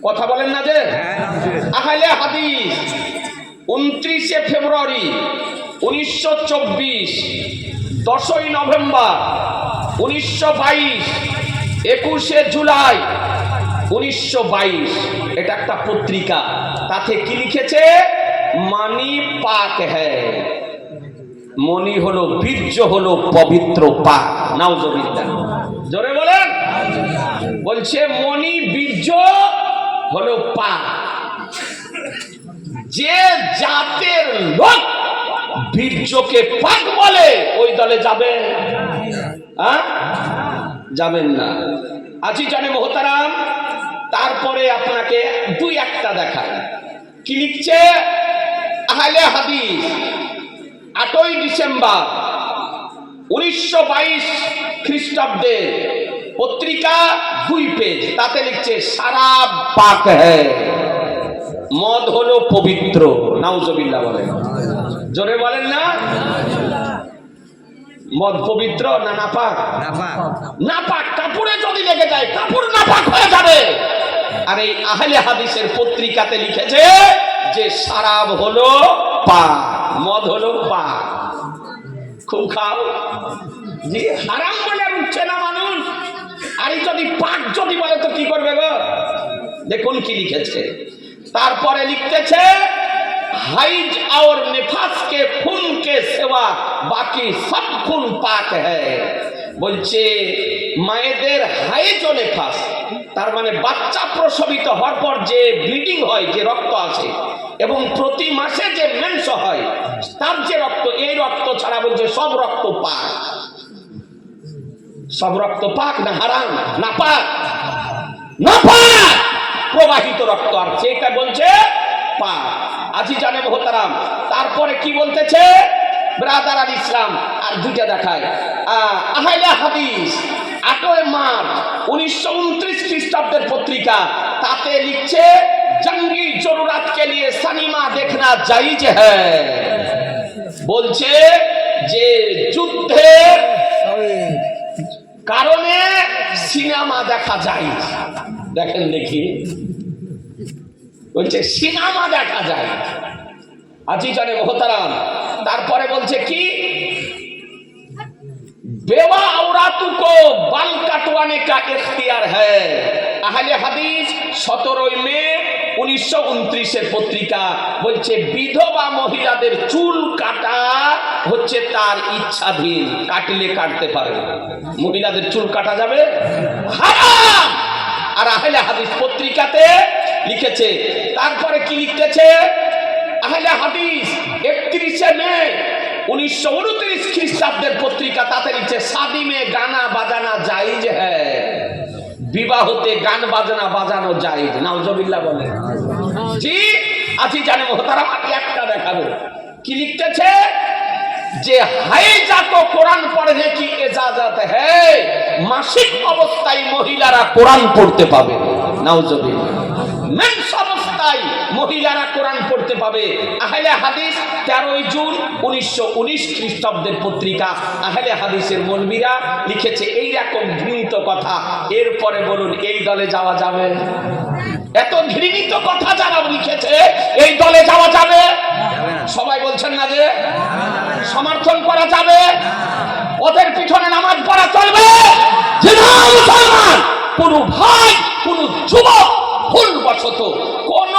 কথা বলেন না যে আহলে হাদিস 29 ফেব্রুয়ারি 1924, 10 নভেম্বর 1922, 21 জুলাই 1922, এটা একটা পত্রিকা। তাতে কি লিখেছে? মানি পাক হ্যায়, মনি হলো বীর্য হলো পবিত্র পাক। নাউজুবিল্লাহ, জোরে বলেন। বলছে মনি বীর্য হলো পাক। যে জাতের লোক বীর্যকে পাক বলে ওই দলে যাবে? যাবেন না। আজি জানে মোহতারাম। তারপরে আপনাকে দুই একটা দেখায় কি লিখছে আহলে হাদিস 8 ডিসেম্বর 1922 খ্রিস্টাব্দে, পত্রিকা 2 পেজ। তাতে লিখছে শরাব পাক হ্যায়, মদ হলো পবিত্র। নাউজুবিল্লাহ বলেন, জোরে বলেন না। মদ পবিত্র না নাপাক? নাপাক। কাপড়ে যদি লেগে যায় কাপড় নাপাক হয়ে যাবে। আর এই আহলে হাদিসের পত্রিকাতে লিখেছে যে শরাব হলো পাক, মদ হলো পাক। খুব খাও জি, হারাম বলে উঠছে না মানুষ। আর যদি পাক যদি বলে তো কি করবে গো? দেখুন কি লিখেছে। তারপরে লিখতেছে হাইজ और निफास के खून के सिवा बाकी सब खून पाक है। বলছে মায়েদের হাইজ ও নিফাস, তার মানে বাচ্চা প্রসবিত হওয়ার পর যে ব্লিডিং হয়, যে রক্ত আছে, এবং প্রতি মাসে যে মেন্স হয় তার যে রক্ত, এই রক্ত ছাড়া বলছে সব রক্ত পাক। সব রক্ত পাক না হারাম? না পাক, না পাক, প্রবাহিত রক্ত। আর সেটা বলছে পাক। আজি জানে মোহতারাম। তারপরে কি বলতেছে ব্রাদার আল ইসলাম? আর দুইটা দেখায়। আহলে হাদিস 8 মার্চ 1929 খ্রিস্টাব্দের পত্রিকা। তাতে লিখছে জঙ্গি জরুরত কে লিয়ে সিনেমা দেখনা জায়েজ হ্যায়। বলছে যে যুদ্ধের কারণে সিনেমা দেখা যায়। দেখেন দেখি, বলছে সিনেমা দেখা যায়। আজি জানে মোহতারাম। তারপরে বলছে কি बेवा औरतों को बाल कटवाने का इख्तियार है। আহলে হাদিস 17 মে 1929 এর পত্রিকা। বলছে বিধবা মহিলাদের চুল কাটা হচ্ছে তার ইচ্ছাধীন, কাটলে কাটতে পারে। মহিলাদের চুল কাটা যাবে? হারাম। আর আহলে হাদিস পত্রিকাতে লিখেছে। তারপরে কি লিখতেছে আহলে হাদিস 31 মে 1929 খ্রিস্টাব্দের পত্রিকা। তাতে লিখছে শাদি মে গানা বাজানা জায়েজ হ্যায়, বিবাহতে গান বাজনা বাজানো জায়েজ। নাউজুবিল্লাহ বলে জি। আজি জানে মোহতারাম, একটা দেখাবো কি লিখতেছে যে হাইজা তো কোরআন পড়নে কি ইজাজত হ্যায়, মাসিক অবস্থায় মহিলারা কোরআন পড়তে পাবে। নাউজুবিল্লাহ, মেন্স অবস্থায় মহিলারা কোরআন পড়তে পাবে। আহলে হাদিস 13 জুন 1919 খ্রিস্টাব্দের পত্রিকা। আহলে হাদিসের মৌলবীরা লিখেছে এই রকম ঘৃণিত কথা। এরপরে বলুন এই দলে যাওয়া যাবে? এত ঘৃণিত কথা যারা লিখেছে এই দলে যাওয়া যাবে? সবাই বলছেন না যে সমর্থন করা যাবে? ওদের পিছনে নামাজ পড়া চলবে? যে না মুসলমান কোন ভাই কোন যুবক ভুলবশত কোন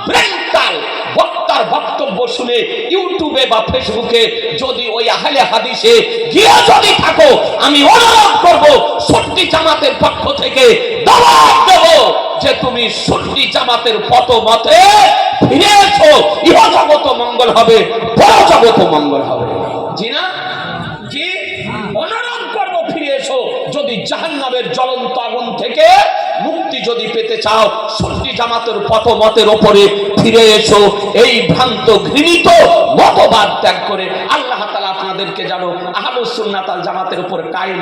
ব্রেন্টাল বক্তার বক্তব্য শুনে ইউটিউবে বা ফেসবুকে যদি ওই আহলে হাদিসে গিয়ে যদি থাকো, আমি অনুরোধ করব সুন্নি জামাতের পক্ষ থেকে দাওয়াত দেব যে তুমি সুন্নি জামাতের পথমতে ফিরে এসো। ইহজগত মঙ্গল হবে, পরজগত মঙ্গল হবে। জি না জি, অনুরোধ করব ফিরে এসো। যদি জাহান্নামের জ্বলন্ত আগুন থেকে মুক্তি যদি পেতে চাও, সুন্নি জামাতের পথমতের উপরে ফিরে এসো। এই ভ্রান্ত ঘৃণিত মতবাদ ত্যাগ করে আল্লাহ তাআলা আপনাদেরকে যেন আহলুস সুন্নাত ওয়াল জামাতের উপর কায়েম